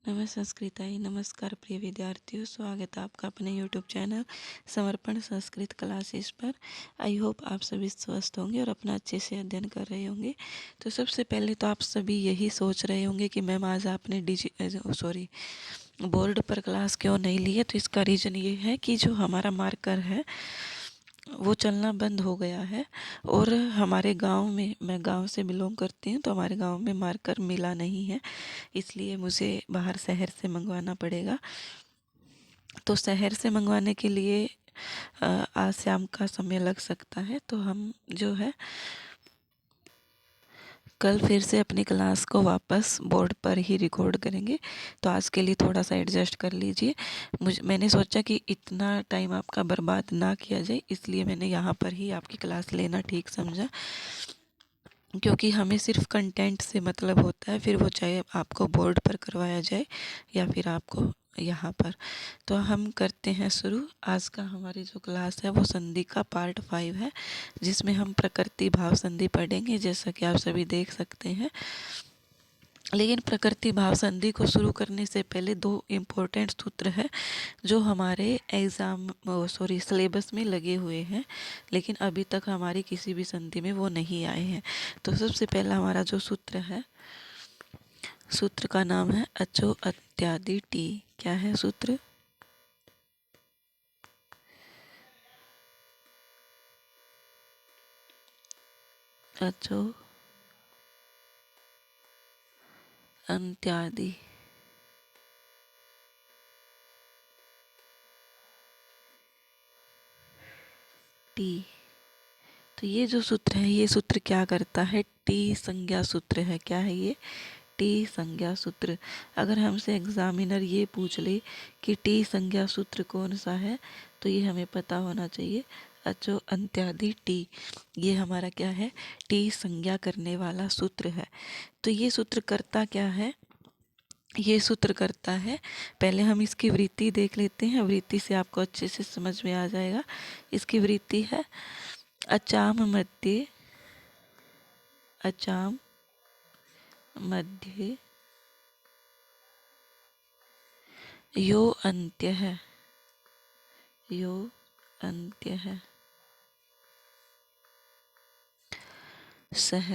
नमः संस्कृताय नमस्कार प्रिय विद्यार्थियों, स्वागत है आपका अपने YouTube चैनल समर्पण संस्कृत क्लासेस पर। आई होप आप सभी स्वस्थ होंगे और अपना अच्छे से अध्ययन कर रहे होंगे। तो सबसे पहले तो आप सभी यही सोच रहे होंगे कि मैम आज आपने बोर्ड पर क्लास क्यों नहीं ली है। तो इसका रीज़न ये है कि जो हमारा मार्कर है वो चलना बंद हो गया है। और हमारे गांव में, मैं गांव से बिलोंग करती हूँ, तो हमारे गांव में मार्कर मिला नहीं है, इसलिए मुझे बाहर शहर से मंगवाना पड़ेगा। तो शहर से मंगवाने के लिए आज शाम का समय लग सकता है। तो हम जो है कल फिर से अपनी क्लास को वापस बोर्ड पर ही रिकॉर्ड करेंगे। तो आज के लिए थोड़ा सा एडजस्ट कर लीजिए। मैंने सोचा कि इतना टाइम आपका बर्बाद ना किया जाए, इसलिए मैंने यहाँ पर ही आपकी क्लास लेना ठीक समझा, क्योंकि हमें सिर्फ कंटेंट से मतलब होता है, फिर वो चाहे आपको बोर्ड पर करवाया जाए या फिर आपको यहाँ पर। तो हम करते हैं शुरू। आज का हमारी जो क्लास है वो संधि का पार्ट 5 है, जिसमें हम प्रकृति भाव संधि पढ़ेंगे, जैसा कि आप सभी देख सकते हैं। लेकिन प्रकृति भाव संधि को शुरू करने से पहले दो इम्पोर्टेंट सूत्र है जो हमारे सिलेबस में लगे हुए हैं, लेकिन अभी तक हमारी किसी भी संधि में वो नहीं आए हैं। तो सबसे पहला हमारा जो सूत्र है, सूत्र का नाम है अचो अत्यादि टी। क्या है सूत्र? अचो अंत्यादि टी। तो ये जो सूत्र है, ये सूत्र क्या करता है? टी संज्ञा सूत्र है। क्या है ये? टी संज्ञा सूत्र। अगर हमसे एग्जामिनर ये पूछ ले कि टी संज्ञा सूत्र कौन सा है, तो ये हमें पता होना चाहिए। अचो अंत्यादि टी, ये हमारा क्या है? टी संज्ञा करने वाला सूत्र है। तो ये सूत्र करता क्या है? ये सूत्र करता है, पहले हम इसकी वृत्ति देख लेते हैं। वृत्ति से आपको अच्छे से समझ में आ जाएगा। इसकी वृत्ति है अचाम मध्य, अचाम मध्य यो अंत्य है, यो अंत्य है, सह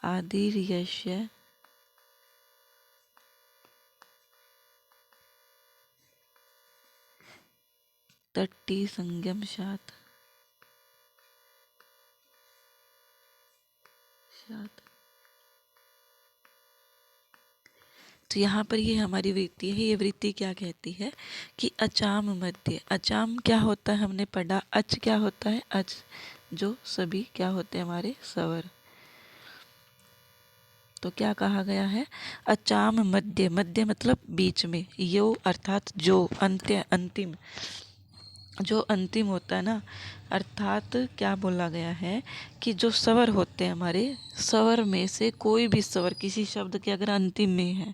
आदिर्यस्य तट्टी संगम शात। तो यहाँ पर ये हमारी वृत्ति है। ये वृत्ति क्या कहती है कि अचाम मध्य। अचाम क्या होता है? हमने पढ़ा। अच क्या होता है? अच जो सभी क्या होते हैं? हमारे स्वर। तो क्या कहा गया है? अचाम मध्य। मध्य मतलब बीच में। यो अर्थात जो, अंत्य अंतिम, जो अंतिम होता है ना, अर्थात क्या बोला गया है कि जो स्वर होते हैं हमारे, स्वर में से कोई भी स्वर किसी शब्द के अगर अंतिम में है,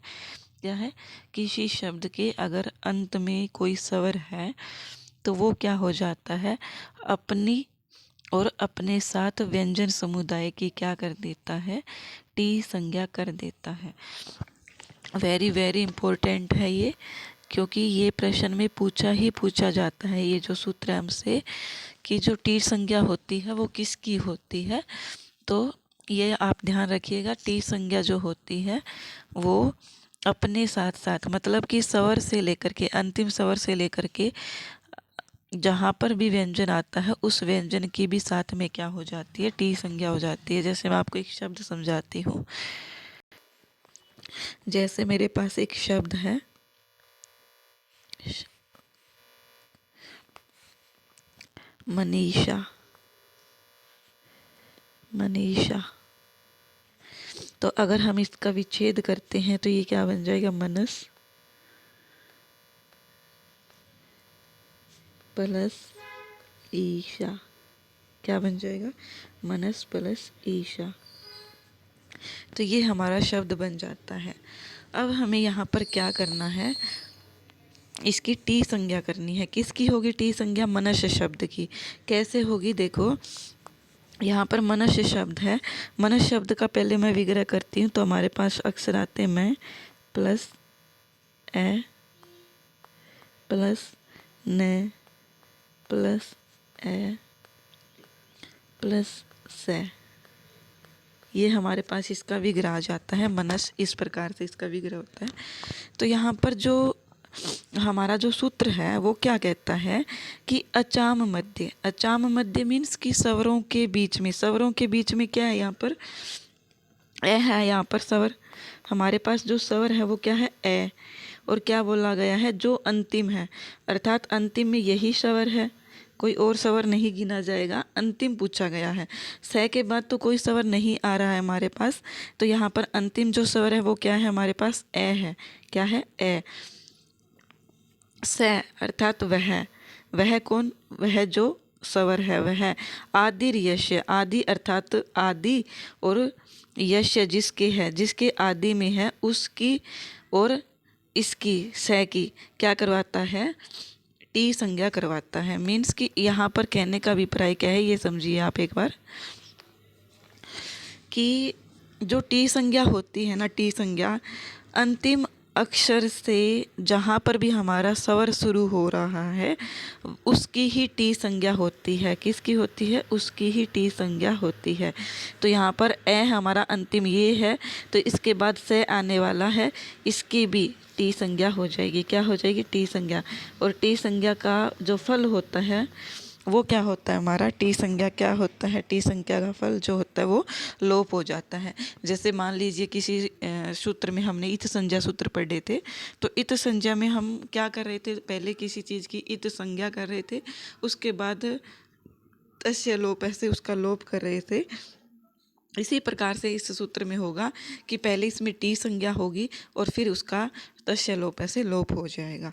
क्या है? किसी शब्द के अगर अंत में कोई स्वर है, तो वो क्या हो जाता है? अपनी और अपने साथ व्यंजन समुदाय की क्या कर देता है? टी संज्ञा कर देता है। वेरी वेरी इम्पोर्टेंट है ये, क्योंकि ये प्रश्न में पूछा जाता है ये जो सूत्र हमसे, कि जो टी संज्ञा होती है वो किसकी होती है। तो ये आप ध्यान रखिएगा, टी संज्ञा जो होती है वो अपने साथ साथ, मतलब कि स्वर से लेकर के, अंतिम स्वर से लेकर के जहाँ पर भी व्यंजन आता है उस व्यंजन की भी साथ में क्या हो जाती है? टी संज्ञा हो जाती है। जैसे मैं आपको एक शब्द समझाती हूँ। जैसे मेरे पास एक शब्द है मनीषा। मनीषा, तो अगर हम इसका विच्छेद करते हैं तो ये क्या बन जाएगा? मनस प्लस ईशा। क्या बन जाएगा? मनस प्लस ईशा। तो ये हमारा शब्द बन जाता है। अब हमें यहाँ पर क्या करना है? इसकी टी संज्ञा करनी है। किसकी होगी टी संज्ञा? मनस शब्द की। कैसे होगी? देखो, यहाँ पर मनुष्य शब्द है। मनुष्य शब्द का पहले मैं विग्रह करती हूँ तो हमारे पास अक्षर आते हैं मैं प्लस ए प्लस ने प्लस ए प्लस से। ये हमारे पास इसका विग्रह आ जाता है। मनस इस प्रकार से इसका विग्रह होता है। तो यहाँ पर जो हमारा जो सूत्र है वो क्या कहता है कि अचाम मध्य। अचाम मध्य मीन्स कि स्वरों के बीच में। स्वरों के बीच में क्या है यहाँ पर ए है। यहाँ पर स्वर हमारे पास जो स्वर है वो क्या है ए। और क्या बोला गया है जो अंतिम है, अर्थात अंतिम में यही स्वर है, कोई और स्वर नहीं गिना जाएगा। अंतिम पूछा गया है। स के बाद तो कोई स्वर नहीं आ रहा है हमारे पास। तो यहाँ पर अंतिम जो स्वर है वो क्या है हमारे पास ए है। क्या है ए। स अर्थात वह कौन, वह जो स्वर है वह। आदि यश, आदि अर्थात आदि, और यश जिसके है, जिसके आदि में है उसकी और इसकी स की क्या करवाता है टी संज्ञा करवाता है। मीन्स कि यहाँ पर कहने का अभिप्राय क्या है ये समझिए आप एक बार, कि जो टी संज्ञा होती है ना, टी संज्ञा अंतिम अक्षर से जहाँ पर भी हमारा स्वर शुरू हो रहा है उसकी ही टी संज्ञा होती है। किसकी होती है, उसकी ही टी संज्ञा होती है। तो यहाँ पर ए हमारा अंतिम ये है तो इसके बाद से आने वाला है, इसकी भी टी संज्ञा हो जाएगी। क्या हो जाएगी, टी संज्ञा। और टी संज्ञा का जो फल होता है वो क्या होता है हमारा, टी संज्ञा क्या होता है, टी संज्ञा का फल जो होता है वो लोप हो जाता है। जैसे मान लीजिए किसी सूत्र में हमने इत संज्ञा सूत्र पढ़े थे, तो इत संज्ञा में हम क्या कर रहे थे, पहले किसी चीज़ की इत संज्ञा कर रहे थे, उसके बाद तस्य लोप ऐसे उसका लोप कर रहे थे। इसी प्रकार से इस सूत्र में होगा कि पहले इसमें टी संज्ञा होगी और फिर उसका तस्य लोप ऐसे लोप हो जाएगा।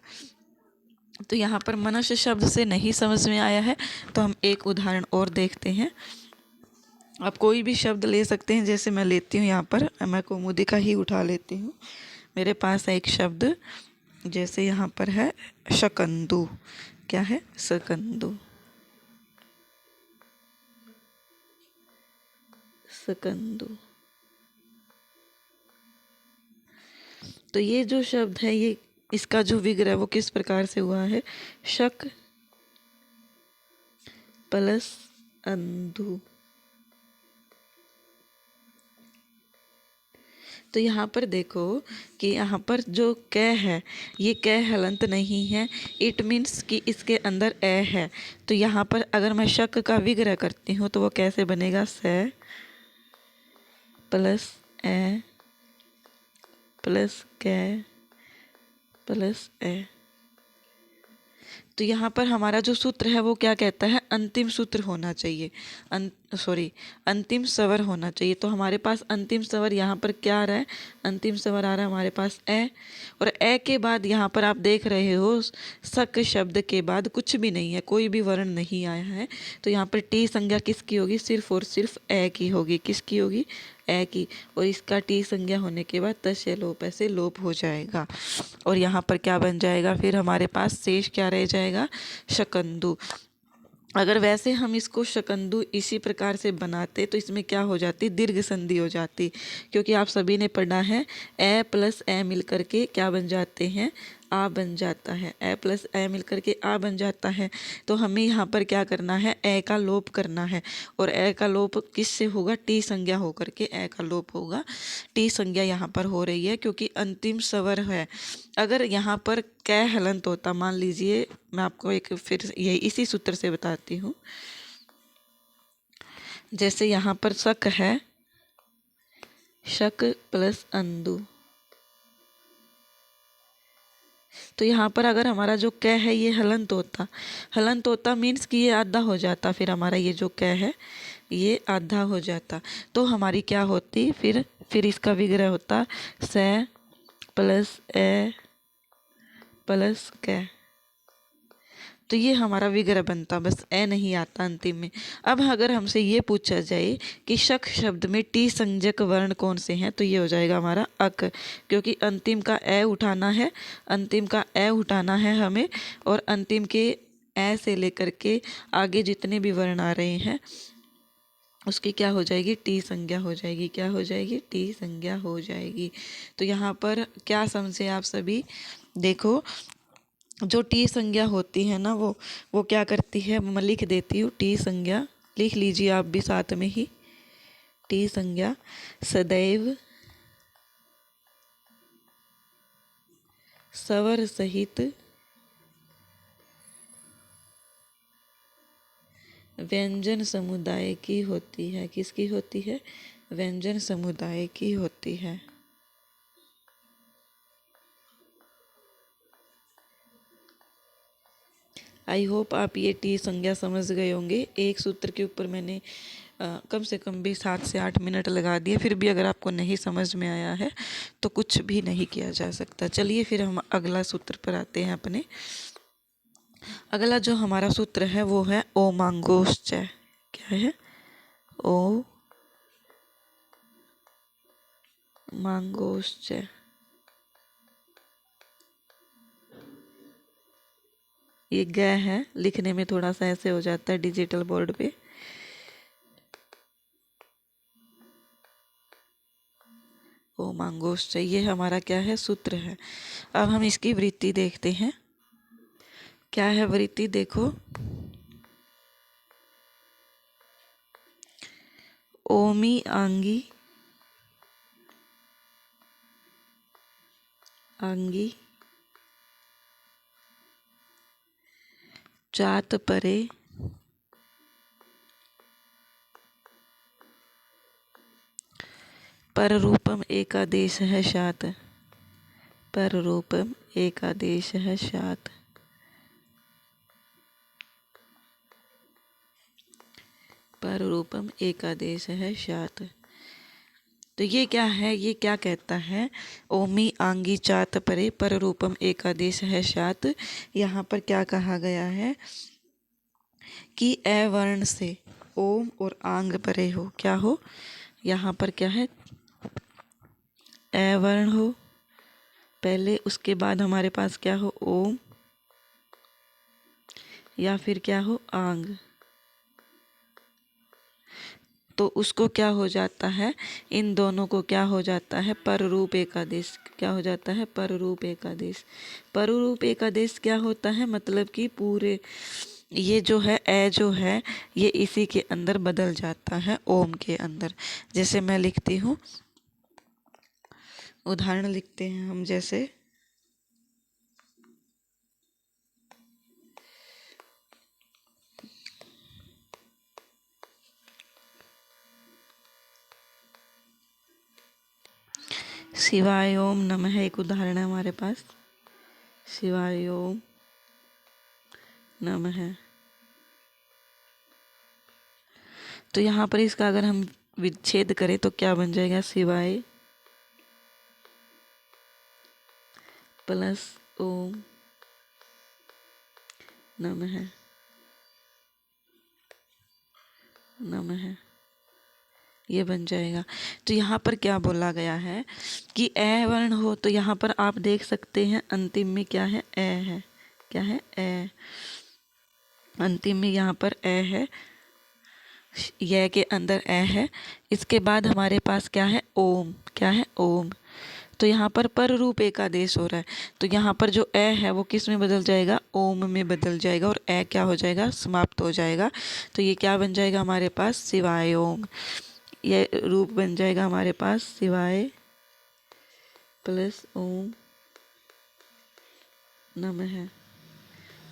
तो यहाँ पर मनुष्य शब्द से नहीं समझ में आया है तो हम एक उदाहरण और देखते हैं। आप कोई भी शब्द ले सकते हैं, जैसे मैं लेती हूँ यहाँ पर, मैं कौमुदी का ही उठा लेती हूँ। मेरे पास है एक शब्द, जैसे यहाँ पर है शकंदू। क्या है, शकंदू। शकंदू। तो ये जो शब्द है ये इसका जो विग्रह वो किस प्रकार से हुआ है, शक प्लस अंधु। तो यहाँ पर देखो कि यहाँ पर जो क है ये क हलंत नहीं है। इट मीन्स कि इसके अंदर ए है। तो यहाँ पर अगर मैं शक का विग्रह करती हूँ तो वो कैसे बनेगा, से प्लस ए प्लस क प्लस ए। तो यहाँ पर हमारा जो सूत्र है वो क्या कहता है, अंतिम सूत्र होना चाहिए, अंतिम स्वर होना चाहिए। तो हमारे पास अंतिम स्वर यहाँ पर क्या आ रहा है, अंतिम स्वर आ रहा है हमारे पास ए। और ए के बाद यहाँ पर आप देख रहे हो सक शब्द के बाद कुछ भी नहीं है, कोई भी वर्ण नहीं आया है। तो यहाँ पर टी संज्ञा किसकी होगी, सिर्फ और सिर्फ ए की होगी। किसकी होगी, ए की। और इसका टी संज्ञा होने के बाद तस्य लोप ऐसे लोप हो जाएगा। और यहाँ पर क्या बन जाएगा, फिर हमारे पास शेष क्या रह जाएगा, शकंदू। अगर वैसे हम इसको शकंदू इसी प्रकार से बनाते तो इसमें क्या हो जाती, दीर्घ संधि हो जाती। क्योंकि आप सभी ने पढ़ा है ए प्लस ए मिल करके क्या बन जाते हैं, आ बन जाता है। ए प्लस ए मिल करके आ बन जाता है। तो हमें यहाँ पर क्या करना है, ए का लोप करना है। और ए का लोप किससे होगा, टी संज्ञा होकर के ए का लोप होगा। टी संज्ञा यहाँ पर हो रही है क्योंकि अंतिम स्वर है। अगर यहाँ पर कै हलंत होता, मान लीजिए मैं आपको एक फिर यही इसी सूत्र से बताती हूँ। जैसे यहाँ पर शक है, शक प्लस अंधु। तो यहाँ पर अगर हमारा जो कै है ये हलंत होता, हलंत होता मीन्स कि ये आधा हो जाता, फिर हमारा ये जो कै है ये आधा हो जाता। तो हमारी क्या होती, फिर इसका विग्रह होता से प्लस ए प्लस कै। तो ये हमारा विग्रह बनता, बस ए नहीं आता अंतिम में। अब अगर हमसे ये पूछा जाए कि शक शब्द में टी संज्ञक वर्ण कौन से हैं, तो ये हो जाएगा हमारा अक। क्योंकि अंतिम का ए उठाना है, अंतिम का ए उठाना है हमें। और अंतिम के ए से लेकर के आगे जितने भी वर्ण आ रहे हैं उसकी क्या हो जाएगी, टी संज्ञा हो जाएगी। क्या हो जाएगी, टी संज्ञा हो जाएगी। तो यहाँ पर क्या समझे आप सभी, देखो जो टी संज्ञा होती है ना वो क्या करती है, मैं लिख देती हूँ टी संज्ञा, लिख लीजिए आप भी साथ में ही। टी संज्ञा सदैव स्वर सहित व्यंजन समुदाय की होती है। किसकी होती है, व्यंजन समुदाय की होती है। आई होप आप ये टी संज्ञा समझ गए होंगे। एक सूत्र के ऊपर मैंने कम से कम भी 7 से 8 मिनट लगा दिए, फिर भी अगर आपको नहीं समझ में आया है तो कुछ भी नहीं किया जा सकता। चलिए फिर हम अगला सूत्र पर आते हैं अपने। अगला जो हमारा सूत्र है वो है ओ मांगोश्च। क्या है, ओ मांगोश्च। ये ग है, लिखने में थोड़ा सा ऐसे हो जाता है डिजिटल बोर्ड पे। ओ मांगोश्च, ये हमारा क्या है, सूत्र है। अब हम इसकी वृत्ति देखते हैं। क्या है वृत्ति, देखो ओमी आंगी आंगी चात परे पर रूपम एकादेश है शात। पर रूपम एकादेश है शात। पर रूपम एकादेश है शात। तो ये क्या है, ये क्या कहता है, ओमी आंगी चात परे पर रूपम एकादेश है शात। यहाँ पर क्या कहा गया है कि ए वर्ण से ओम और आंग परे हो। क्या हो, यहाँ पर क्या है, ए वर्ण हो पहले, उसके बाद हमारे पास क्या हो, ओम, या फिर क्या हो, आंग। तो उसको क्या हो जाता है, इन दोनों को क्या हो जाता है, पर रूप एकादेश। क्या हो जाता है, पर रूप एकादेश। पर रूप एकादेश क्या होता है, मतलब कि पूरे ये जो है ए जो है ये इसी के अंदर बदल जाता है, ओम के अंदर। जैसे मैं लिखती हूँ, उदाहरण लिखते हैं हम, जैसे शिवाय ओम नमः, एक उदाहरण है हमारे पास, शिवाय ओम नमः। तो यहाँ पर इसका अगर हम विच्छेद करें तो क्या बन जाएगा, शिवाय प्लस ओम नमः नमः, ये बन जाएगा। तो यहाँ पर क्या बोला गया है कि ए वर्ण हो, तो यहाँ पर आप देख सकते हैं अंतिम में क्या है, ए है। क्या है, ए, अंतिम में यहाँ पर ए है, य के अंदर ए है। इसके बाद हमारे पास क्या है, ओम। क्या है, ओम। तो यहाँ पर रूप एकादेश हो रहा है, तो यहाँ पर जो ए है वो किस में बदल जाएगा, ओम में बदल जाएगा, और ए क्या हो जाएगा, समाप्त हो जाएगा। तो ये क्या बन जाएगा हमारे पास, शिवाय ओम। ये रूप बन जाएगा हमारे पास शिवाय प्लस ओम नमः।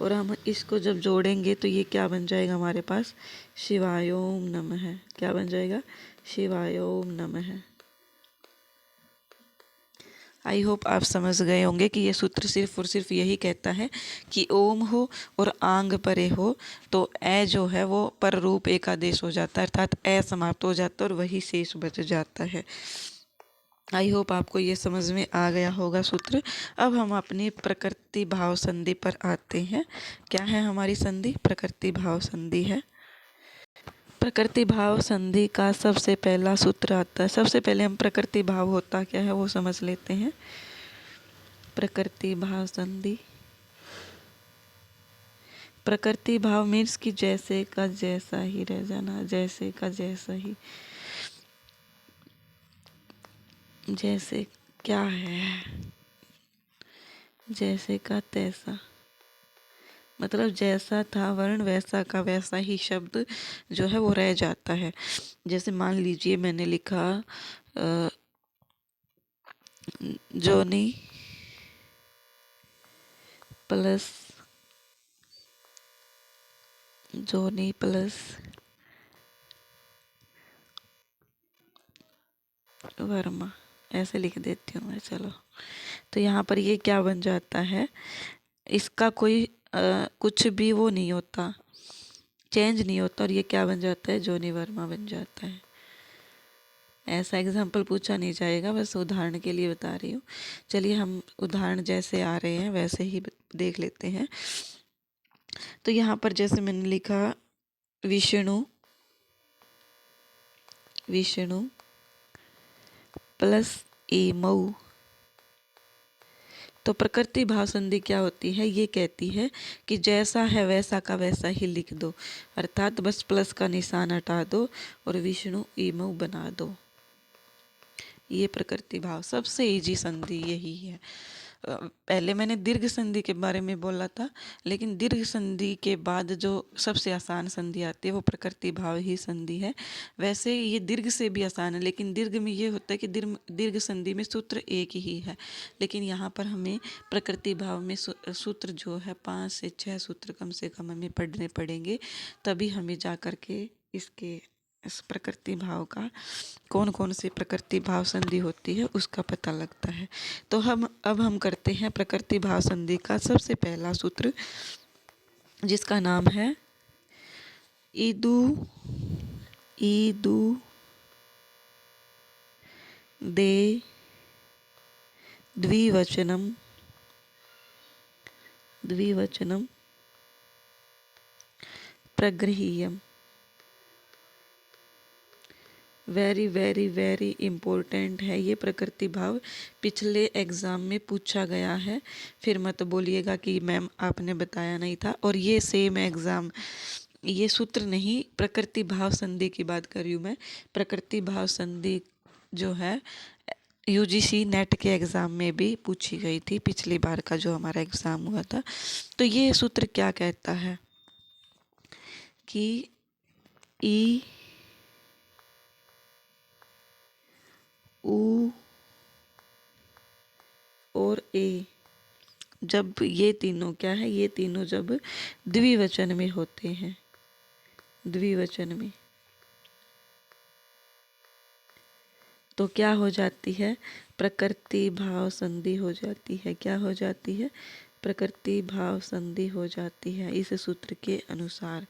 और हम इसको जब जोड़ेंगे तो ये क्या बन जाएगा हमारे पास, शिवाय ओम नमः। क्या बन जाएगा, शिवाय ओम नमः। आई होप आप समझ गए होंगे कि ये सूत्र सिर्फ और सिर्फ यही कहता है कि ओम हो और आंग परे हो तो ए जो है वो पर रूप एकादेश हो जाता है, अर्थात ए समाप्त हो जाता है और वही शेष बच जाता है। आई होप आपको ये समझ में आ गया होगा सूत्र। अब हम अपनी प्रकृति भाव संधि पर आते हैं। क्या है हमारी संधि, प्रकृति भाव संधि है। प्रकृति भाव संधि का सबसे पहला सूत्र आता है। सबसे पहले हम प्रकृति भाव होता क्या है वो समझ लेते हैं। प्रकृति भाव संधि प्रकृति भाव मीन्स कि जैसे का जैसा ही रह जाना, जैसे का जैसा ही, जैसे क्या है, जैसे का तैसा, मतलब जैसा था वर्ण वैसा का वैसा ही शब्द जो है वो रह जाता है। जैसे मान लीजिए मैंने लिखा जोनी प्लस जोनी प्लस वर्मा, ऐसे लिख देती हूँ मैं। चलो, तो यहाँ पर ये क्या बन जाता है, इसका कोई कुछ भी वो नहीं होता, चेंज नहीं होता, और ये क्या बन जाता है, जोनी वर्मा बन जाता है। ऐसा एग्जाम्पल पूछा नहीं जाएगा, बस उदाहरण के लिए बता रही हूँ। चलिए हम उदाहरण जैसे आ रहे हैं वैसे ही देख लेते हैं। तो यहाँ पर जैसे मैंने लिखा विष्णु, विष्णु प्लस एमऊ, तो प्रकृति भाव संधि क्या होती है, ये कहती है कि जैसा है वैसा का वैसा ही लिख दो, अर्थात बस प्लस का निशान हटा दो और विष्णु एमऊ बना दो। ये प्रकृति भाव सबसे इजी संधि यही है। पहले मैंने दीर्घ संधि के बारे में बोला था, लेकिन दीर्घ संधि के बाद जो सबसे आसान संधि आती है वो प्रकृति भाव ही संधि है। वैसे ये दीर्घ से भी आसान है, लेकिन दीर्घ में ये होता है कि दीर्घ संधि में सूत्र एक ही है, लेकिन यहाँ पर हमें प्रकृति भाव में सूत्र जो है 5 से 6 सूत्र कम से कम हमें पढ़ने पड़ेंगे, तभी हमें जा कर के इस प्रकृति भाव का कौन कौन सी प्रकृति भाव संधि होती है उसका पता लगता है। तो अब हम करते हैं प्रकृति भाव संधि का सबसे पहला सूत्र, जिसका नाम है ईदु ईदु दे द्विवचनम द्विवचनम प्रगृह्यम। वेरी वेरी वेरी इम्पोर्टेंट है ये प्रकृति भाव, पिछले एग्ज़ाम में पूछा गया है, फिर मत बोलिएगा कि मैम आपने बताया नहीं था। और ये सेम एग्ज़ाम, ये सूत्र नहीं, प्रकृति भाव संधि की बात कर रही हूँ मैं। प्रकृति भाव संधि जो है यूजीसी नेट के एग्ज़ाम में भी पूछी गई थी, पिछली बार का जो हमारा एग्ज़ाम हुआ था। तो ये सूत्र क्या कहता है कि ई ऊ और ए, जब ये तीनों क्या है, ये तीनों जब द्विवचन में होते हैं, द्विवचन में, तो क्या हो जाती है, प्रकृति भाव संधि हो जाती है। क्या हो जाती है, प्रकृति भाव संधि हो जाती है इस सूत्र के अनुसार।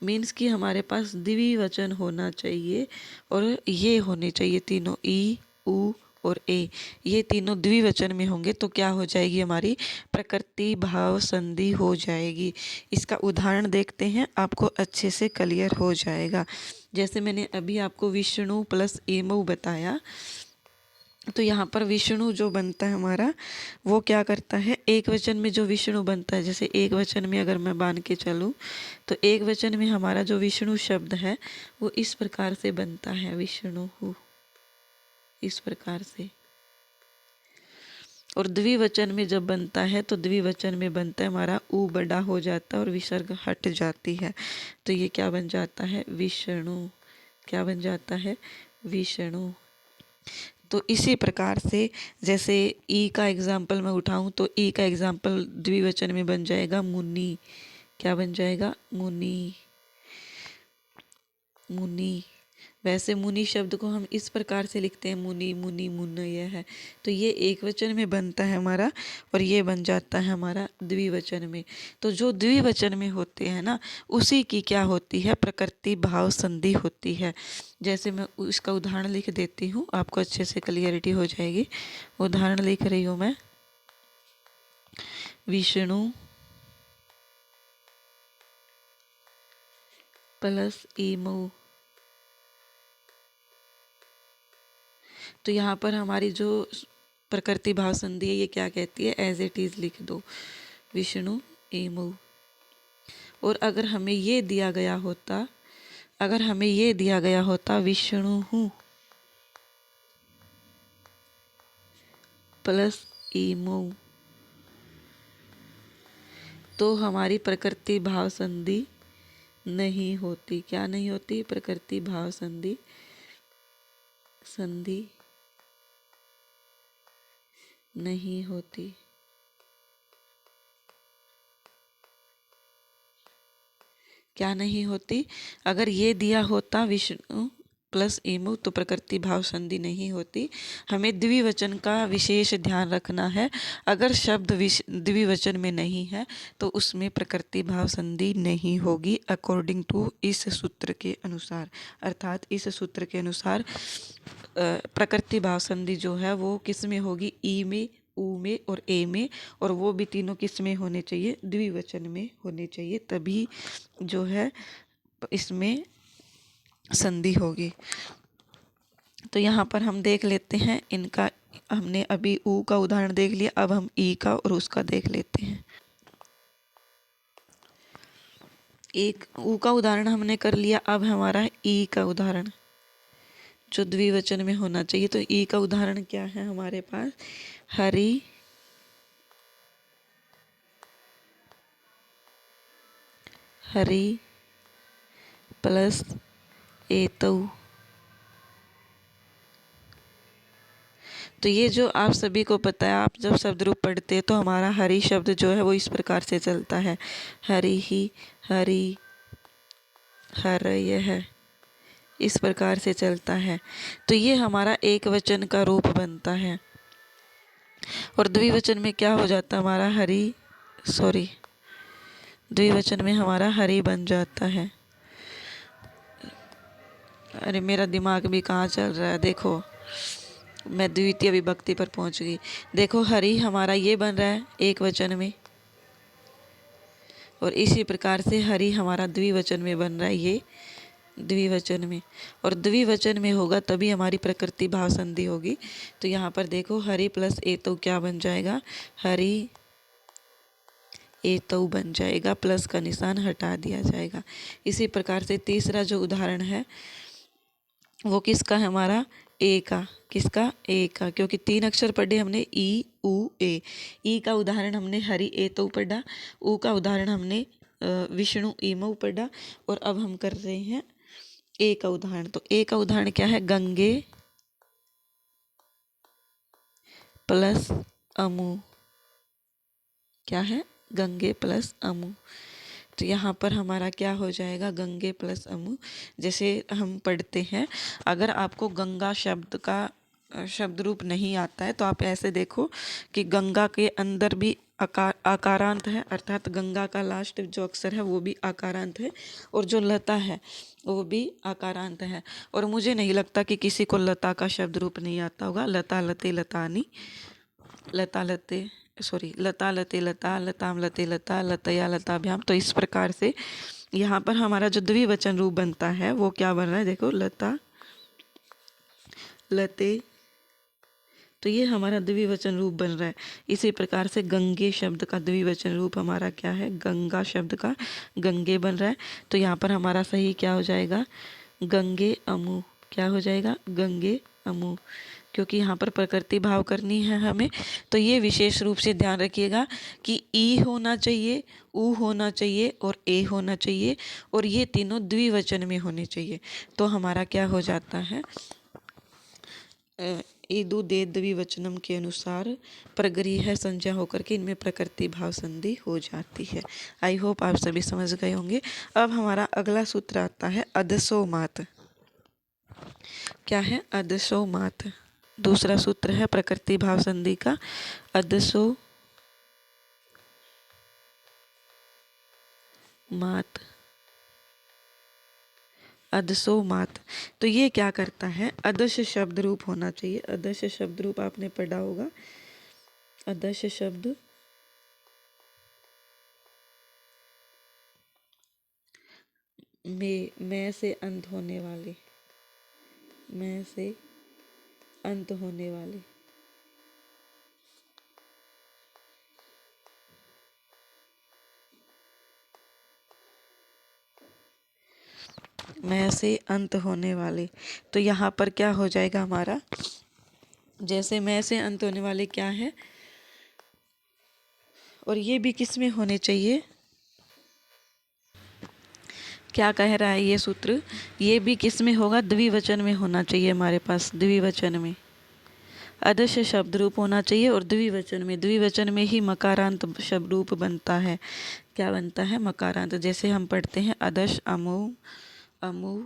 मीन्स कि हमारे पास द्विवचन होना चाहिए और ये होने चाहिए तीनों, ई ऊ और ए, ये तीनों द्विवचन में होंगे तो क्या हो जाएगी, हमारी प्रकृति भाव संधि हो जाएगी। इसका उदाहरण देखते हैं, आपको अच्छे से क्लियर हो जाएगा। जैसे मैंने अभी आपको विष्णु प्लस एमऊ बताया, तो यहाँ पर विष्णु जो बनता है हमारा, वो क्या करता है, एक वचन में जो विष्णु बनता है, जैसे एक वचन में अगर मैं बांध के चलूँ तो एक वचन में हमारा जो विष्णु शब्द है वो इस प्रकार से बनता है, विष्णु, इस प्रकार से। और द्विवचन में जब बनता है तो द्विवचन में बनता है हमारा ऊ बड़ा हो जाता है और विसर्ग हट जाती है, तो ये क्या बन जाता है, विष्णु। क्या बन जाता है, विष्णु। तो इसी प्रकार से जैसे ई का एग्जाम्पल मैं उठाऊं तो ई का एग्जाम्पल द्विवचन में बन जाएगा मुनि। क्या बन जाएगा, मुनि, मुनि। वैसे मुनि शब्द को हम इस प्रकार से लिखते हैं, मुनि मुनि मुन, यह है, तो ये एक वचन में बनता है हमारा और ये बन जाता है हमारा द्विवचन में। तो जो द्विवचन में होते हैं ना, उसी की क्या होती है, प्रकृति भाव संधि होती है। जैसे मैं उसका उदाहरण लिख देती हूँ, आपको अच्छे से क्लियरिटी हो जाएगी। उदाहरण लिख रही हूँ मैं, विष्णु प्लस एमऊ, तो यहाँ पर हमारी जो प्रकृति भाव संधि है ये क्या कहती है, एज इट इज लिख दो, विष्णु एमऊ। और अगर हमें ये दिया गया होता, अगर हमें ये दिया गया होता विष्णु प्लस ईमु, तो हमारी प्रकृति भाव संधि नहीं होती। क्या नहीं होती? प्रकृति भाव संधि नहीं होती। क्या नहीं होती? अगर ये दिया होता विष्णु प्लस ईमु तो प्रकृति भाव संधि नहीं होती। हमें द्विवचन का विशेष ध्यान रखना है। अगर शब्द द्विवचन में नहीं है तो उसमें प्रकृति भाव संधि नहीं होगी अकॉर्डिंग टू इस सूत्र के अनुसार। अर्थात इस सूत्र के अनुसार प्रकृति भाव संधि जो है वो किस में होगी? ई में, ऊ में और ए में, और वो भी तीनों किस में होने चाहिए? द्विवचन में होने चाहिए, तभी जो है इसमें संधि होगी। तो यहाँ पर हम देख लेते हैं इनका। हमने अभी ऊ का उदाहरण देख लिया, अब हम ई का और उसका देख लेते हैं। एक ऊ का उदाहरण हमने कर लिया, अब हमारा ई का उदाहरण जो द्विवचन में होना चाहिए। तो ई का उदाहरण क्या है हमारे पास? हरि प्लस एतौ। तो ये जो आप सभी को पता है, आप जब शब्द रूप पढ़ते हैं तो हमारा हरि शब्द जो है वो इस प्रकार से चलता है, हरि ही, हरि, हर, यह इस प्रकार से चलता है। तो ये हमारा एक वचन का रूप बनता है। और द्विवचन में क्या हो जाता हमारा? द्विवचन में हमारा हरि बन जाता है। अरे मेरा दिमाग भी कहाँ चल रहा है, देखो मैं द्वितीय विभक्ति पर पहुंच गई। देखो हरि हमारा ये बन रहा है एक वचन में, और इसी प्रकार से हरि हमारा द्विवचन में बन रहा है, ये द्विवचन में। और द्विवचन में होगा तभी हमारी प्रकृति भाव संधि होगी। तो यहाँ पर देखो हरि प्लस एतौ क्या बन जाएगा? हरि एतौ बन जाएगा, प्लस का निशान हटा दिया जाएगा। इसी प्रकार से तीसरा जो उदाहरण है वो किसका है? हमारा ए का। किसका? ए का, क्योंकि तीन अक्षर पढ़े हमने ई, ऊ, ए। ई का उदाहरण हमने हरि एतौ पढ़ा, ऊ का उदाहरण हमने विष्णु ईमऊ पढ़ा, और अब हम कर रहे हैं ए का उदाहरण। तो ए का उदाहरण क्या है? गंगे प्लस अमु। क्या है? गंगे प्लस अमु। तो यहाँ पर हमारा क्या हो जाएगा? गंगे प्लस अमु। जैसे हम पढ़ते हैं, अगर आपको गंगा शब्द का शब्द रूप नहीं आता है तो आप ऐसे देखो कि गंगा के अंदर भी आकारांत है, अर्थात गंगा का लास्ट जो अक्षर है वो भी आकारांत है, और जो लता है वो भी आकारांत है। और मुझे नहीं लगता कि किसी को लता का शब्द रूप नहीं आता होगा। लता लते लतानी, लता लते लता लते लता, लताम लते लता, लतया लताभ्याम। तो इस प्रकार से यहाँ पर हमारा जो द्विवचन रूप बनता है वो क्या बन रहा है? देखो लता लते, तो ये हमारा द्विवचन रूप बन रहा है। इसी प्रकार से गंगे शब्द का द्विवचन रूप हमारा क्या है? गंगा शब्द का गंगे बन रहा है। तो यहाँ पर हमारा सही क्या हो जाएगा? गंगे अमु। क्या हो जाएगा? गंगे अमु, क्योंकि यहाँ पर प्रकृति भाव करनी है हमें। तो ये विशेष रूप से ध्यान रखिएगा कि ई होना चाहिए, ऊ होना चाहिए और ए होना चाहिए, और ये तीनों द्विवचन में होने चाहिए। तो हमारा क्या हो जाता है? ईदु दे द्विवचनम के अनुसार प्रगृह संज्ञा होकर के इनमें प्रकृति भाव संधि हो जाती है। आई होप आप सभी समझ गए होंगे। अब हमारा अगला सूत्र आता है अदसो मात। क्या है? अदसो मात। दूसरा सूत्र है प्रकृति भाव संधि का, अदसो मात। अदसो मात। तो ये क्या करता है? अदश शब्द रूप होना चाहिए। अदश शब्द रूप आपने पढ़ा होगा। अदश शब्द में से अंत होने वाले, में से अंत होने वाले। मैं से अंत होने वाले। तो यहाँ पर क्या हो जाएगा हमारा, जैसे मैं से अंत होने वाले क्या है, और ये भी किस में होने चाहिए, क्या कह रहा है ये सूत्र, ये भी किस में होगा, द्विवचन में होना चाहिए हमारे पास, द्विवचन में अदश शब्द रूप होना चाहिए, और द्विवचन में ही मकारांत शब्द रूप बनता है। क्या बनता है, मकारांत। जैसे हम पढ़ते हैं अदश, अमु, अमु,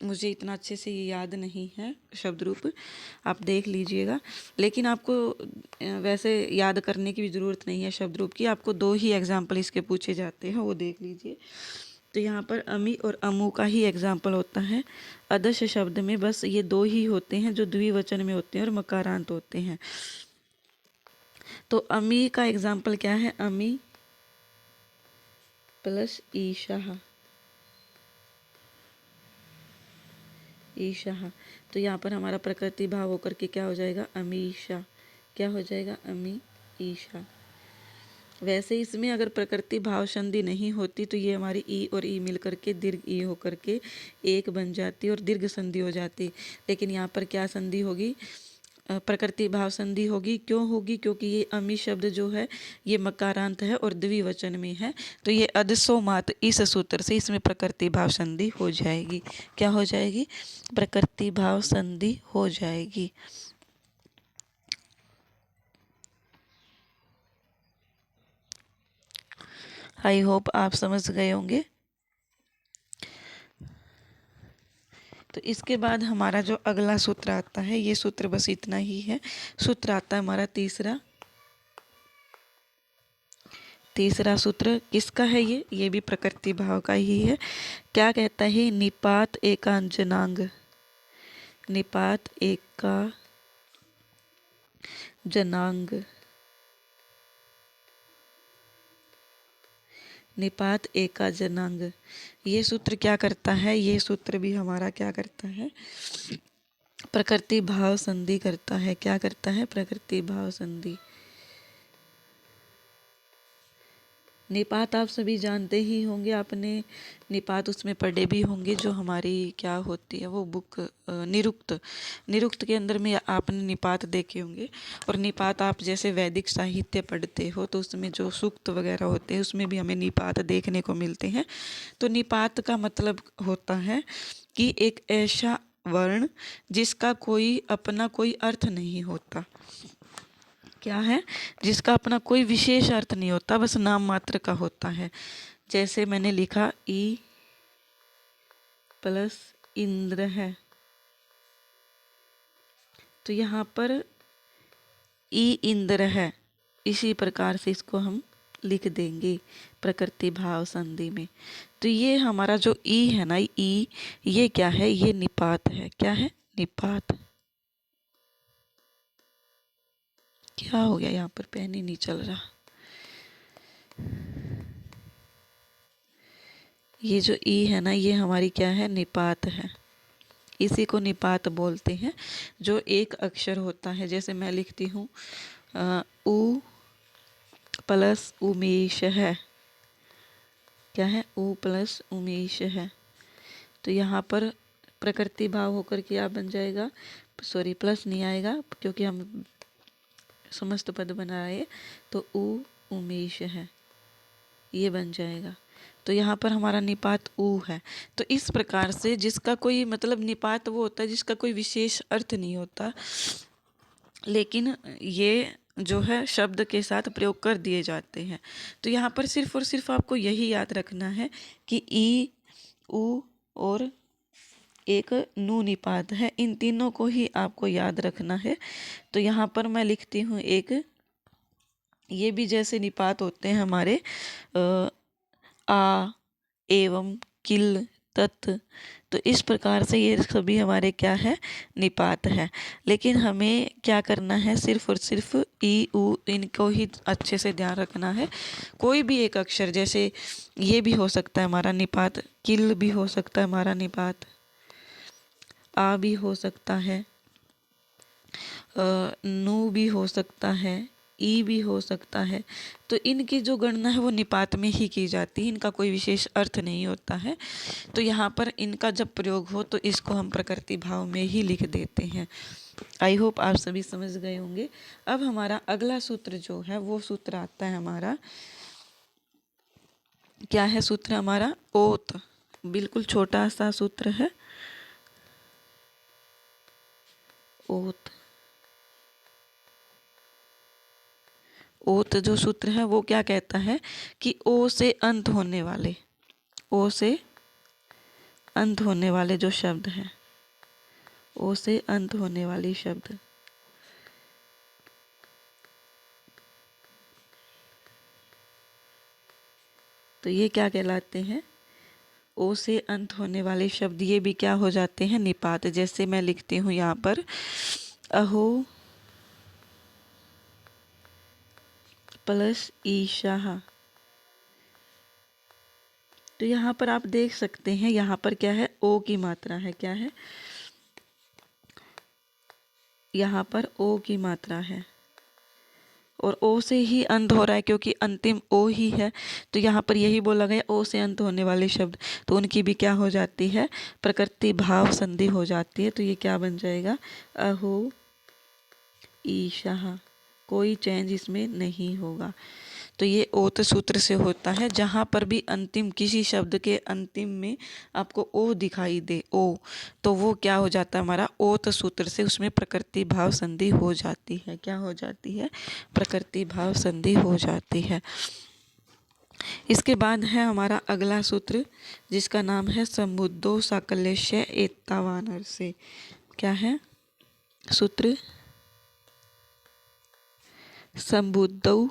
मुझे इतना अच्छे से ये याद नहीं है शब्द रूप, आप देख लीजिएगा। लेकिन आपको वैसे याद करने की भी ज़रूरत नहीं है शब्द रूप की, आपको 2 ही एग्जाम्पल इसके पूछे जाते हैं, वो देख लीजिए। तो यहाँ पर अमी और अमु का ही एग्जाम्पल होता है। अदश शब्द में बस ये 2 ही होते हैं जो द्विवचन में होते हैं और मकारांत होते हैं। तो अमी का एग्जाम्पल क्या है, अमी प्लस ईशाह, ईशाह। तो यहाँ पर हमारा प्रकृति भाव होकर के क्या हो जाएगा, अमीशा। क्या हो जाएगा, अमी ईशा। वैसे इसमें अगर प्रकृति भाव संधि नहीं होती तो ये हमारी ई और ई मिल करके दीर्घ ई होकर के एक बन जाती और दीर्घ संधि हो जाती। लेकिन यहाँ पर क्या संधि होगी, प्रकृति भाव संधि होगी। क्यों होगी, क्योंकि ये अमी शब्द जो है ये मकारांत है और द्विवचन में है, तो ये अदसो मात इस सूत्र से इसमें प्रकृति भाव संधि हो जाएगी। क्या हो जाएगी, प्रकृति भाव संधि हो जाएगी। आई होप आप समझ गए होंगे। तो इसके बाद हमारा जो अगला सूत्र आता है, ये सूत्र बस इतना ही है। सूत्र आता है हमारा तीसरा सूत्र किसका है, ये भी प्रकृति भाव का ही है। क्या कहता है, निपात एकांजनांग, निपात एका जनांग, निपात एका जनांग। ये सूत्र क्या करता है, ये सूत्र भी हमारा क्या करता है, प्रकृति भाव संधि करता है। क्या करता है, प्रकृति भाव संधि। निपात आप सभी जानते ही होंगे, आपने निपात उसमें पढ़े भी होंगे, जो हमारी क्या होती है वो बुक निरुक्त के अंदर में आपने निपात देखे होंगे। और निपात आप जैसे वैदिक साहित्य पढ़ते हो तो उसमें जो सूक्त वगैरह होते हैं उसमें भी हमें निपात देखने को मिलते हैं। तो निपात का मतलब होता है कि एक ऐसा वर्ण जिसका अपना कोई अर्थ नहीं होता। क्या है, जिसका अपना कोई विशेष अर्थ नहीं होता, बस नाम मात्र का होता है। जैसे मैंने लिखा ई प्लस इंद्र है, तो यहाँ पर ई इंद्र है, इसी प्रकार से इसको हम लिख देंगे प्रकृति भाव संधि में। तो ये हमारा जो ई है ना, ई, ये क्या है, ये निपात है। क्या है, निपात। क्या हो गया, यहाँ पर पेन ही नहीं चल रहा। ये जो ई है ना, ये हमारी क्या है, निपात है। इसी को निपात बोलते हैं, जो एक अक्षर होता है। जैसे मैं लिखती हूँ उ प्लस उमेश है। क्या है, उ प्लस उमेश है। तो यहाँ पर प्रकृति भाव होकर के आप बन जाएगा, सॉरी प्लस नहीं आएगा क्योंकि हम समस्त पद बना रहे, तो उ उमेश है, ये बन जाएगा। तो यहाँ पर हमारा निपात ऊ है। तो इस प्रकार से जिसका कोई मतलब, निपात वो होता है जिसका कोई विशेष अर्थ नहीं होता, लेकिन ये जो है शब्द के साथ प्रयोग कर दिए जाते हैं। तो यहाँ पर सिर्फ और सिर्फ आपको यही याद रखना है कि ई, ऊ और एक नू निपात है, इन तीनों को ही आपको याद रखना है। तो यहाँ पर मैं लिखती हूँ एक, ये भी जैसे निपात होते हैं हमारे आ, एवं, किल, तत्, तो इस प्रकार से ये सभी हमारे क्या है, निपात है। लेकिन हमें क्या करना है, सिर्फ और सिर्फ ई, उ, इनको ही अच्छे से ध्यान रखना है। कोई भी एक अक्षर, जैसे ये भी हो सकता है हमारा निपात, किल भी हो सकता है हमारा निपात, आ भी हो सकता है, नू भी हो सकता है, ई भी हो सकता है। तो इनकी जो गणना है वो निपात में ही की जाती है, इनका कोई विशेष अर्थ नहीं होता है। तो यहाँ पर इनका जब प्रयोग हो तो इसको हम प्रकृति भाव में ही लिख देते हैं। आई होप आप सभी समझ गए होंगे। अब हमारा अगला सूत्र जो है वो सूत्र आता है हमारा, क्या है सूत्र हमारा? ओत। बिल्कुल छोटा सा सूत्र है, ओत। ओत जो सूत्र है वो क्या कहता है कि ओ से अंत होने वाले, ओ से अंत होने वाले जो शब्द हैं, ओ से अंत होने वाली शब्द, तो ये क्या कहलाते हैं? ओ से अंत होने वाले शब्द। ये भी क्या हो जाते हैं? निपात। जैसे मैं लिखती हूँ यहाँ पर अहो प्लस ईशाह। तो यहाँ पर आप देख सकते हैं, यहाँ पर क्या है? ओ की मात्रा है। क्या है? यहाँ पर ओ की मात्रा है और ओ से ही अंत हो रहा है क्योंकि अंतिम ओ ही है। तो यहाँ पर यही बोला गया ओ से अंत होने वाले शब्द, तो उनकी भी क्या हो जाती है? प्रकृति भाव संधि हो जाती है। तो ये क्या बन जाएगा? अहो ईशाह। कोई चेंज इसमें नहीं होगा। तो ये ओत सूत्र से होता है। जहाँ पर भी अंतिम किसी शब्द के अंतिम में आपको ओ दिखाई दे, ओ, तो वो क्या हो जाता है हमारा? ओत सूत्र से उसमें प्रकृति भाव संधि हो जाती है। क्या हो जाती है? प्रकृति भाव संधि हो जाती है। इसके बाद है हमारा अगला सूत्र जिसका नाम है समुद्दो साकल्यस्य एतावानर से। क्या है सूत्र? समुद्दो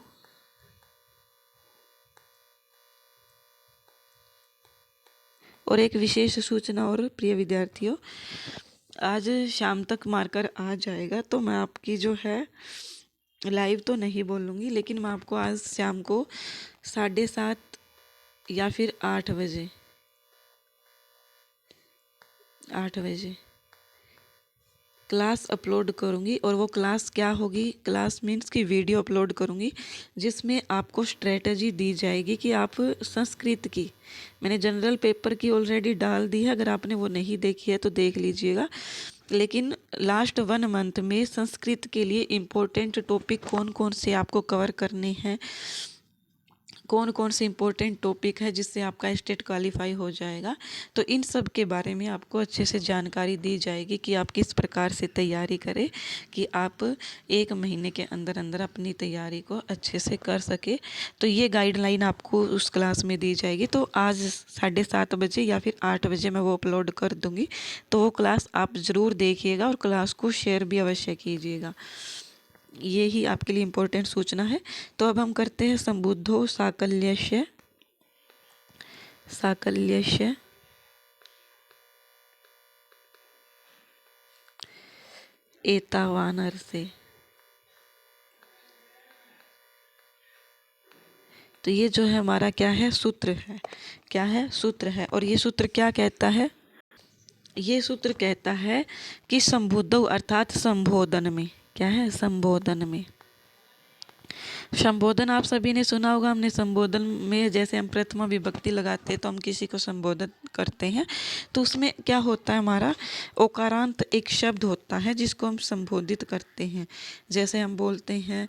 और एक विशेष सूचना और प्रिय विद्यार्थियों, आज शाम तक मार्कर आ जाएगा तो मैं आपकी जो है लाइव तो नहीं बोलूँगी, लेकिन मैं आपको आज शाम को 7:30 या फिर 8 बजे 8 बजे क्लास अपलोड करूँगी। और वो क्लास क्या होगी? क्लास मीन्स की वीडियो अपलोड करूँगी जिसमें आपको स्ट्रेटजी दी जाएगी कि आप संस्कृत की, मैंने जनरल पेपर की ऑलरेडी डाल दी है, अगर आपने वो नहीं देखी है तो देख लीजिएगा। लेकिन लास्ट 1 मंथ में संस्कृत के लिए इम्पोर्टेंट टॉपिक कौन कौन से आपको कवर करने हैं, कौन कौन से इम्पोर्टेंट टॉपिक है जिससे आपका स्टेट क्वालिफाई हो जाएगा, तो इन सब के बारे में आपको अच्छे से जानकारी दी जाएगी कि आप किस प्रकार से तैयारी करें कि आप 1 महीने के अंदर अंदर अपनी तैयारी को अच्छे से कर सके। तो ये गाइडलाइन आपको उस क्लास में दी जाएगी। तो आज 7:30 या फिर 8 बजे मैं वो अपलोड कर दूँगी। तो वो क्लास आप ज़रूर देखिएगा और क्लास को शेयर भी अवश्य कीजिएगा। ये ही आपके लिए इम्पोर्टेंट सूचना है। तो अब हम करते हैं संबुद्धो साकल्यस्य, साकल्यस्य एतावानर से। तो ये जो है हमारा क्या है? सूत्र है। क्या है? सूत्र है। और ये सूत्र क्या कहता है? ये सूत्र कहता है कि संबुद्धो अर्थात संबोधन में, क्या है? संबोधन में। संबोधन आप सभी ने सुना होगा। हमने संबोधन में जैसे हम प्रथमा विभक्ति लगाते हैं तो हम किसी को संबोधन करते हैं, तो उसमें क्या होता है हमारा? ओकारांत एक शब्द होता है जिसको हम संबोधित करते हैं। जैसे हम बोलते हैं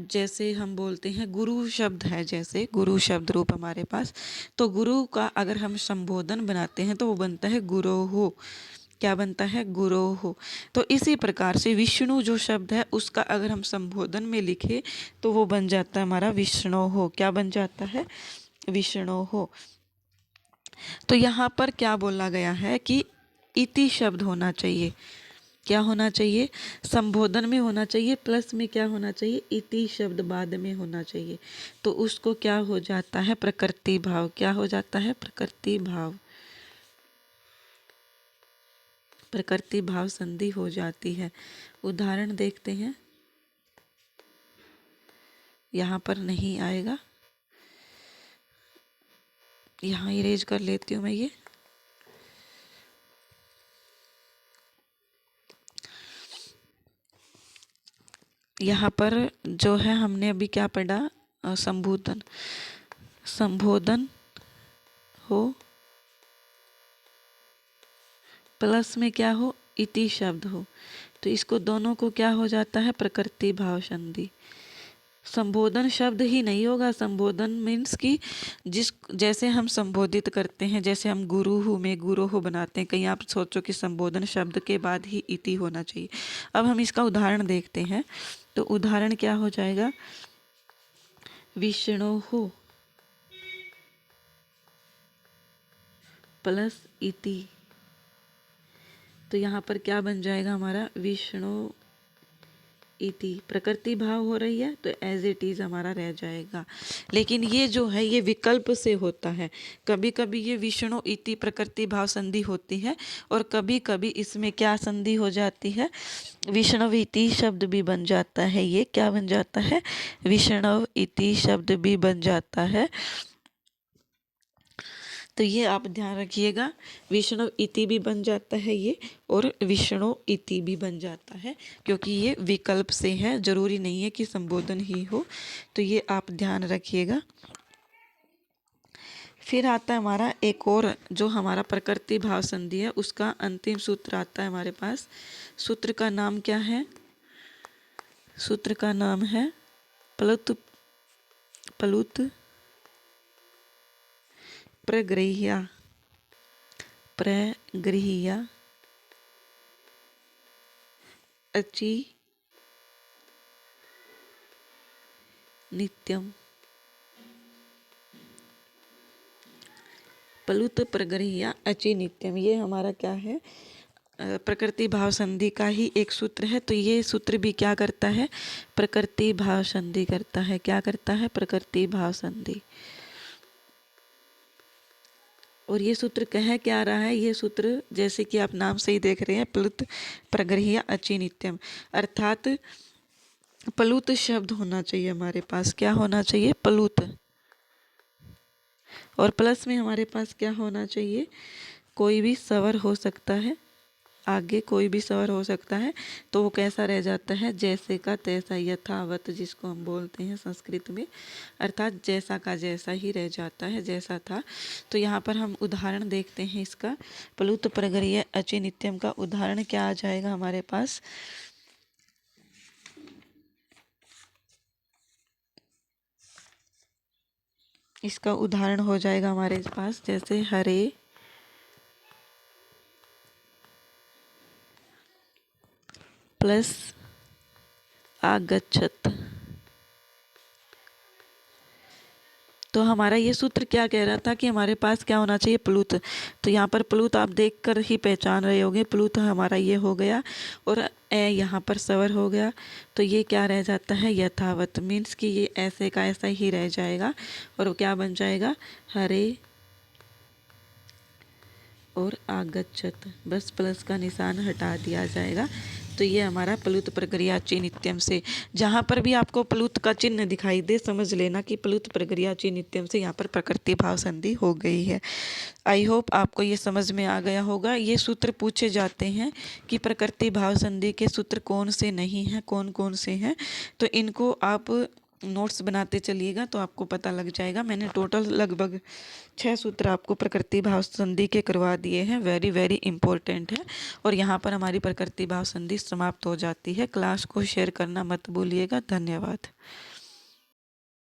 जैसे हम बोलते हैं गुरु शब्द है, जैसे गुरु शब्द रूप हमारे पास, तो गुरु का अगर हम संबोधन बनाते हैं तो वो बनता है गुरोहो। क्या बनता है? गुरोहो। तो इसी प्रकार से विष्णु जो शब्द है उसका अगर हम संबोधन में लिखे तो वो बन जाता है हमारा विष्णोहो। क्या बन जाता है? विष्णोहो। तो यहाँ पर क्या बोला गया है कि इति शब्द होना चाहिए। क्या होना चाहिए? संबोधन में होना चाहिए, प्लस में क्या होना चाहिए? इति शब्द बाद में होना चाहिए। तो उसको क्या हो जाता है? प्रकृति भाव। क्या हो जाता है? प्रकृति भाव। प्रकृति भाव संधि हो जाती है। उदाहरण देखते हैं। यहाँ पर नहीं आएगा, यहाँ इरेज कर लेती हूँ मैं ये। यहाँ पर जो है हमने अभी क्या पढ़ा, संबोधन, संबोधन हो प्लस में क्या हो, इति शब्द हो, तो इसको दोनों को क्या हो जाता है, प्रकृति भाव संधि। संबोधन शब्द ही नहीं होगा, संबोधन मीन्स कि जिस जैसे हम संबोधित करते हैं, जैसे हम गुरु हूँ मैं गुरु हो बनाते हैं, कहीं आप सोचो कि संबोधन शब्द के बाद ही इति होना चाहिए। अब हम इसका उदाहरण देखते हैं, तो उदाहरण क्या हो जाएगा, विष्णु प्लस इति, तो यहाँ पर क्या बन जाएगा हमारा, विष्णु इति, प्रकृति भाव हो रही है तो एज इट इज हमारा रह जाएगा। लेकिन ये जो है ये विकल्प से होता है, कभी कभी ये विष्णु इति प्रकृति भाव संधि होती है और कभी कभी इसमें क्या संधि हो जाती है, विष्णु इति शब्द भी बन जाता है। ये क्या बन जाता है, विष्णु इति शब्द भी बन जाता है। तो ये आप ध्यान रखिएगा, विष्णु इति भी बन जाता है ये, और विष्णु इति भी बन जाता है, क्योंकि ये विकल्प से है, जरूरी नहीं है कि संबोधन ही हो, तो ये आप ध्यान रखिएगा। फिर आता है हमारा एक और, जो हमारा प्रकृति भाव संधि है उसका अंतिम सूत्र आता है हमारे पास। सूत्र का नाम क्या है, सूत्र का नाम है प्लुत प्रगृह्या अचि नित्यम। प्लुत प्रगृह्या अचि नित्यम, ये हमारा क्या है, प्रकृति भाव संधि का ही एक सूत्र है। तो ये सूत्र भी क्या करता है, प्रकृति भाव संधि करता है। क्या करता है, प्रकृति भाव संधि। और ये सूत्र कह क्या रहा है, ये सूत्र जैसे कि आप नाम से ही देख रहे हैं, प्लुत प्रगृह्य अचि नित्यम, अर्थात प्लुत शब्द होना चाहिए हमारे पास। क्या होना चाहिए, प्लुत, और प्लस में हमारे पास क्या होना चाहिए, कोई भी स्वर हो सकता है, आगे कोई भी स्वर हो सकता है, तो वो कैसा रह जाता है, जैसे का तैसा, यथावत जिसको हम बोलते हैं संस्कृत में, अर्थात जैसा का जैसा ही रह जाता है, जैसा था। तो यहाँ पर हम उदाहरण देखते हैं इसका, प्लुत प्रगृह्य अचि नित्यम का उदाहरण क्या आ जाएगा हमारे पास, इसका उदाहरण हो जाएगा हमारे पास जैसे हरे प्लस आगच्छत। तो हमारा ये सूत्र क्या कह रहा था कि हमारे पास क्या होना चाहिए, प्लुत। तो यहाँ पर प्लुत आप देखकर ही पहचान रहे होंगे, प्लुत हमारा ये हो गया, और ए यहाँ पर स्वर हो गया, तो ये क्या रह जाता है, यथावत, मीन्स कि ये ऐसे का ऐसा ही रह जाएगा, और वो क्या बन जाएगा, हरे और आगच्छत, बस प्लस का निशान हटा दिया जाएगा। तो ये हमारा प्लुत प्रक्रिया ची नित्यम से, जहाँ पर भी आपको प्लुत का चिन्ह दिखाई दे समझ लेना कि प्लुत प्रक्रिया ची नित्यम से यहाँ पर प्रकृति भाव संधि हो गई है। आई होप आपको ये समझ में आ गया होगा। ये सूत्र पूछे जाते हैं कि प्रकृति भाव संधि के सूत्र कौन से नहीं हैं, कौन कौन से हैं, तो इनको आप नोट्स बनाते चलिएगा तो आपको पता लग जाएगा। मैंने टोटल लगभग 6 सूत्र आपको प्रकृति भाव संधि के करवा दिए हैं, वेरी वेरी इंपॉर्टेंट है। और यहाँ पर हमारी प्रकृति भाव संधि समाप्त हो जाती है। क्लास को शेयर करना मत भूलिएगा। धन्यवाद।